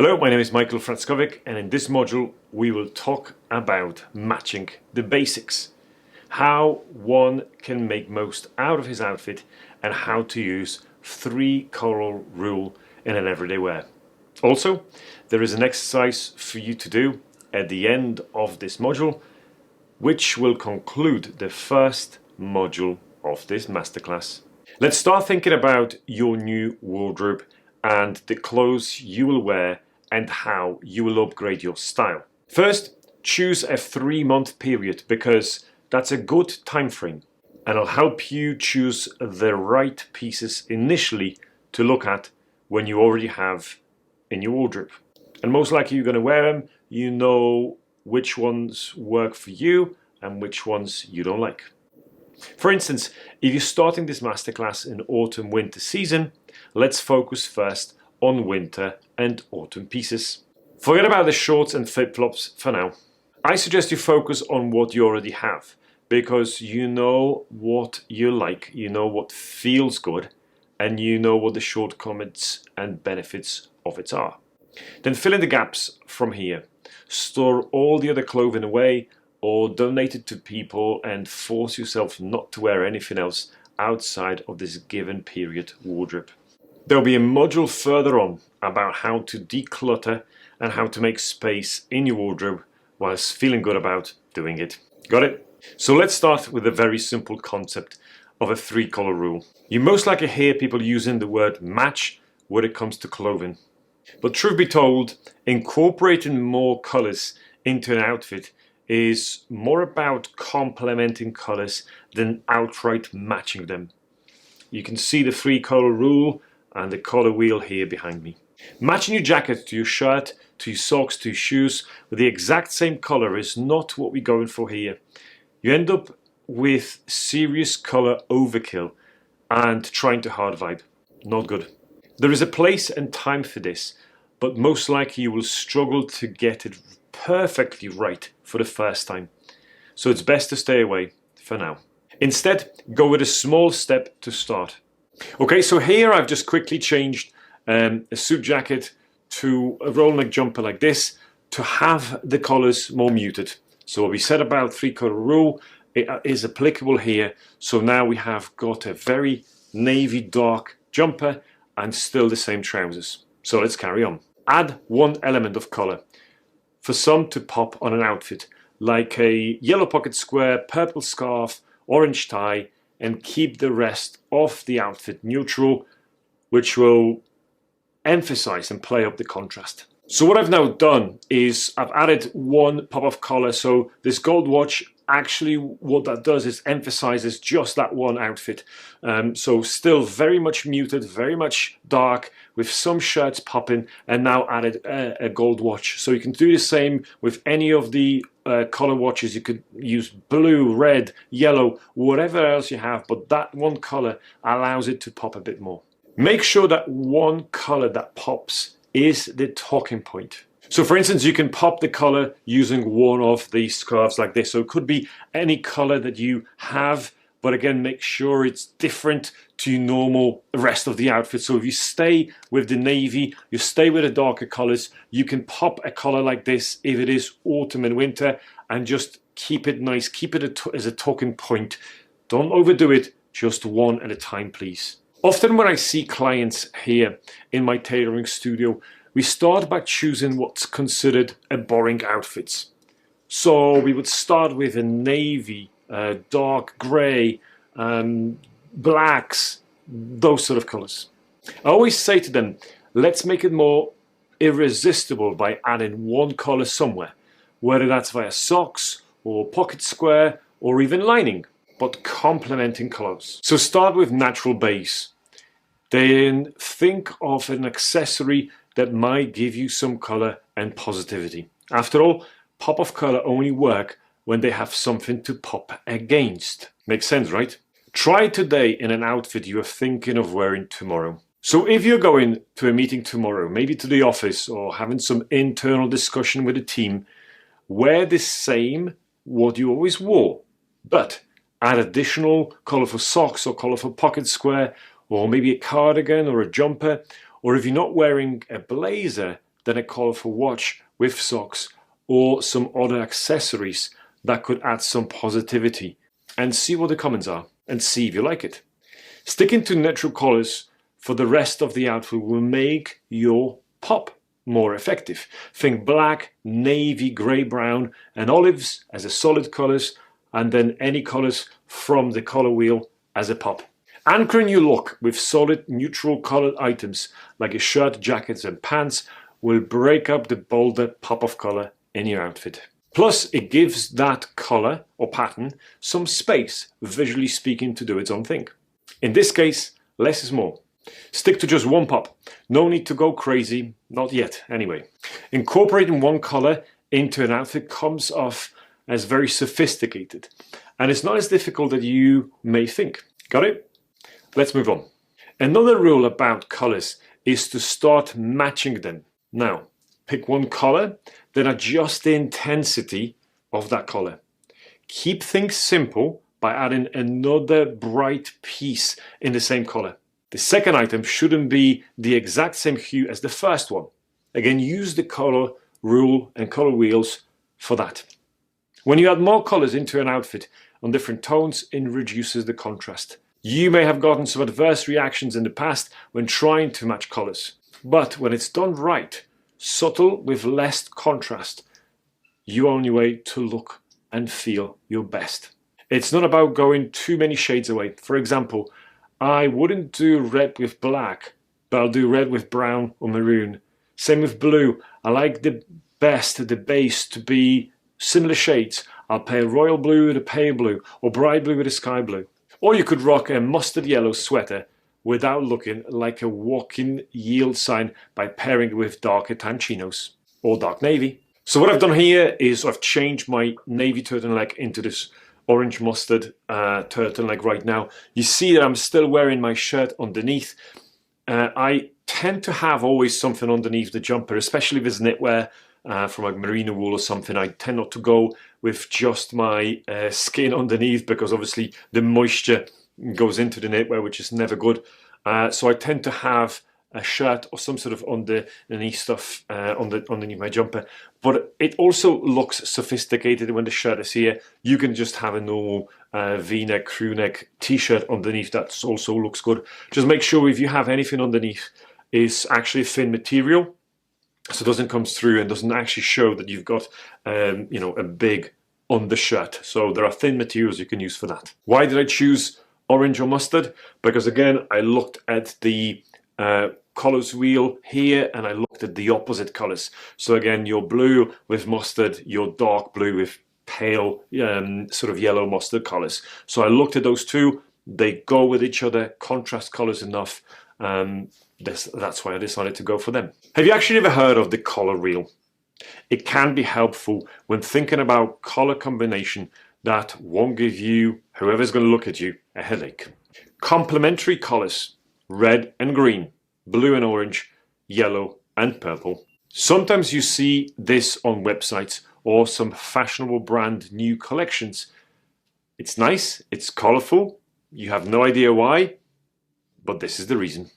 Hello, my name is Michael Frackovic, and in this module we will talk about matching the basics. How one can make most out of his outfit and how to use 3-color rule in an everyday wear. Also, there is an exercise for you to do at the end of this module, which will conclude the first module of this masterclass. Let's start thinking about your new wardrobe and the clothes you will wear and how you will upgrade your style. First, choose a 3-month period because that's a good time frame and it'll help you choose the right pieces initially to look at when you already have in your wardrobe. And most likely you're going to wear them, you know which ones work for you and which ones you don't like. For instance, if you're starting this masterclass in autumn-winter season, let's focus first on winter and autumn pieces. Forget about the shorts and flip-flops for now. I suggest you focus on what you already have because you know what you like, you know what feels good, and you know what the shortcomings and benefits of it are. Then fill in the gaps from here. Store all the other clothing away or donate it to people and force yourself not to wear anything else outside of this given period wardrobe. There'll be a module further on about how to declutter and how to make space in your wardrobe whilst feeling good about doing it. Got it? So let's start with a very simple concept of a 3-color rule. You most likely hear people using the word match when it comes to clothing. But truth be told, incorporating more colors into an outfit is more about complementing colors than outright matching them. You can see the 3-color rule and the color wheel here behind me. Matching your jacket to your shirt, to your socks, to your shoes with the exact same color is not what we're going for here. You end up with serious color overkill and trying to hard vibe. Not good. There is a place and time for this, but most likely you will struggle to get it perfectly right for the first time. So it's best to stay away for now. Instead, go with a small step to start. Okay, so here I've just quickly changed a suit jacket to a roll neck jumper like this to have the colors more muted. So what we said about 3-color rule, it is applicable here. So now we have got a very navy dark jumper and still the same trousers. So let's carry on. Add one element of color for some to pop on an outfit, like a yellow pocket square, purple scarf, orange tie, and keep the rest of the outfit neutral, which will emphasize and play up the contrast. So what I've now done is I've added one pop of color. So this gold watch, actually what that does is emphasizes just that one outfit. So still very much muted, very much dark, with some shirts popping, and now added a gold watch. So you can do the same with any of the color watches. You could use blue, red, yellow, whatever else you have, but that one color allows it to pop a bit more. Make sure that one color that pops is the talking point. So for instance, you can pop the color using one of these scarves like this. So it could be any color that you have, but again, make sure it's different to your normal rest of the outfit. So if you stay with the navy, you stay with the darker colors, you can pop a color like this if it is autumn and winter and just keep it nice, keep it as a talking point. Don't overdo it, just one at a time, please. Often when I see clients here in my tailoring studio, we start by choosing what's considered a boring outfits. So we would start with a navy, dark grey, blacks, those sort of colors. I always say to them, let's make it more irresistible by adding one color somewhere, whether that's via socks or pocket square or even lining, but complementing colors. So start with natural base. Then think of an accessory that might give you some color and positivity. After all, pop of color only work when they have something to pop against. Makes sense, right? Try today in an outfit you are thinking of wearing tomorrow. So if you're going to a meeting tomorrow, maybe to the office or having some internal discussion with the team, wear the same what you always wore, but add additional colorful socks or colorful pocket square, or maybe a cardigan or a jumper, or if you're not wearing a blazer, than a colorful watch with socks or some other accessories that could add some positivity, and see what the comments are and see if you like it. Sticking to neutral colors for the rest of the outfit will make your pop more effective. Think black, navy, grey, brown and olives as a solid colors, and then any colors from the color wheel as a pop. Anchoring your look with solid neutral colored items like a shirt, jackets and pants will break up the bolder pop of color in your outfit. Plus, it gives that color or pattern some space, visually speaking, to do its own thing. In this case, less is more. Stick to just one pop. No need to go crazy, not yet anyway. Incorporating one color into an outfit comes off as very sophisticated, and it's not as difficult as you may think. Got it? Let's move on. Another rule about colors is to start matching them. Now, pick one color, then adjust the intensity of that color. Keep things simple by adding another bright piece in the same color. The second item shouldn't be the exact same hue as the first one. Again, use the color rule and color wheels for that. When you add more colors into an outfit on different tones, it reduces the contrast. You may have gotten some adverse reactions in the past when trying to match colors, but when it's done right, subtle with less contrast, your only way to look and feel your best. It's not about going too many shades away. For example, I wouldn't do red with black, but I'll do red with brown or maroon. Same with blue. I like the base to be similar shades. I'll pair royal blue with a pale blue or bright blue with a sky blue. Or you could rock a mustard yellow sweater without looking like a walking yield sign by pairing it with darker tan chinos or dark navy. So what I've done here is I've changed my navy turtleneck into this orange mustard turtleneck right now. You see that I'm still wearing my shirt underneath. I tend to have always something underneath the jumper, especially if it's knitwear from like merino wool or something. I tend not to go with just my skin underneath because obviously the moisture goes into the knitwear, which is never good. So I tend to have a shirt or some sort of underneath stuff underneath my jumper. But it also looks sophisticated when the shirt is here. You can just have a normal V-neck, crew neck t-shirt underneath that also looks good. Just make sure if you have anything underneath is actually thin material, so it doesn't come through and doesn't actually show that you've got a big undershirt. So there are thin materials you can use for that. Why did I choose orange or mustard? Because again, I looked at the colors wheel here and I looked at the opposite colors. So again, your blue with mustard, your dark blue with pale sort of yellow mustard colors. So I looked at those two. They go with each other, contrast colors enough. That's why I decided to go for them. Have you actually ever heard of the color wheel? It can be helpful when thinking about color combination that won't give you, whoever's going to look at you, a headache. Complementary colors, red and green, blue and orange, yellow and purple. Sometimes you see this on websites or some fashionable brand new collections. It's nice, it's colorful, you have no idea why, but this is the reason.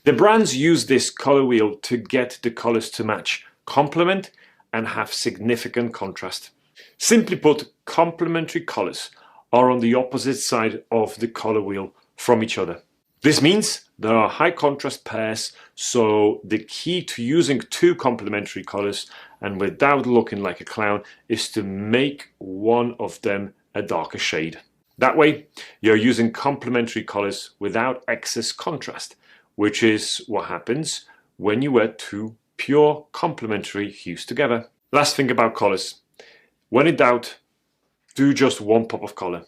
The brands use this color wheel to get the colors to match, complement and have significant contrast. Simply put, complementary colors are on the opposite side of the color wheel from each other. This means there are high contrast pairs, so the key to using two complementary colors and without looking like a clown is to make one of them a darker shade. That way, you're using complementary colors without excess contrast, which is what happens when you wear two pure complementary hues together. Last thing about colors. When in doubt, do just one pop of color,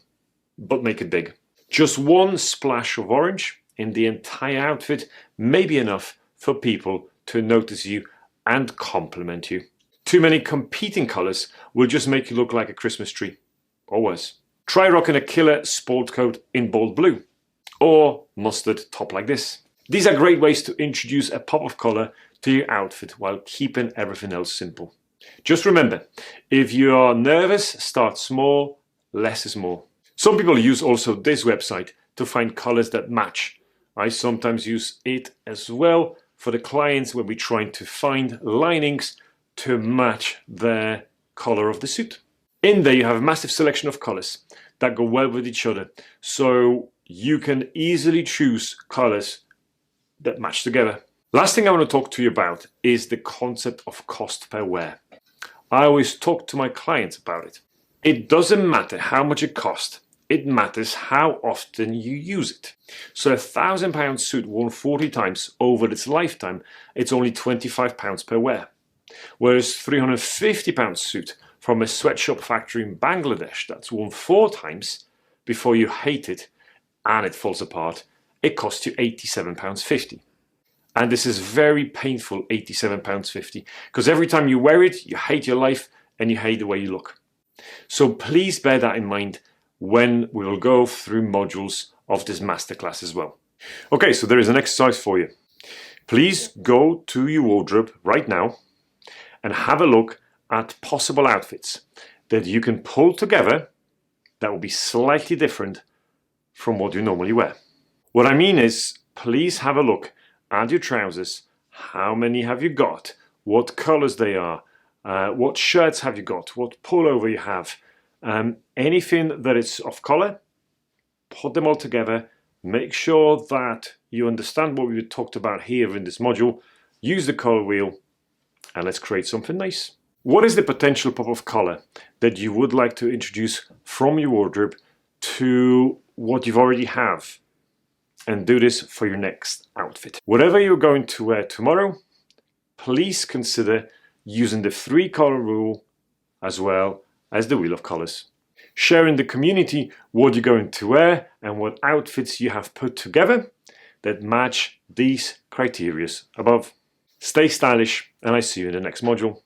but make it big. Just one splash of orange in the entire outfit may be enough for people to notice you and compliment you. Too many competing colors will just make you look like a Christmas tree, or worse. Try rocking a killer sport coat in bold blue, or mustard top like this. These are great ways to introduce a pop of color to your outfit while keeping everything else simple. Just remember, if you are nervous, start small, less is more. Some people use also this website to find colors that match. I sometimes use it as well for the clients when we're trying to find linings to match their color of the suit. In there you have a massive selection of colors that go well with each other, so you can easily choose colors that match together. Last thing I want to talk to you about is the concept of cost per wear. I always talk to my clients about it. It doesn't matter how much it costs, it matters how often you use it. So £1,000 suit worn 40 times over its lifetime, it's only £25 per wear. Whereas £350 suit from a sweatshop factory in Bangladesh that's worn 4 times before you hate it and it falls apart, it costs you £87.50. And this is very painful, £87.50, because every time you wear it, you hate your life and you hate the way you look. So please bear that in mind when we will go through modules of this masterclass as well. Okay, so there is an exercise for you. Please go to your wardrobe right now and have a look at possible outfits that you can pull together that will be slightly different from what you normally wear. What I mean is, please have a look at your trousers. How many have you got? What colors they are? What shirts have you got? What pullover you have? Anything that is off color, put them all together. Make sure that you understand what we talked about here in this module. Use the color wheel and let's create something nice. What is the potential pop of color that you would like to introduce from your wardrobe to what you already have? And do this for your next outfit. Whatever you're going to wear tomorrow, please consider using the 3-color rule as well as the wheel of colors. Share in the community what you're going to wear and what outfits you have put together that match these criteria above. Stay stylish, and I see you in the next module.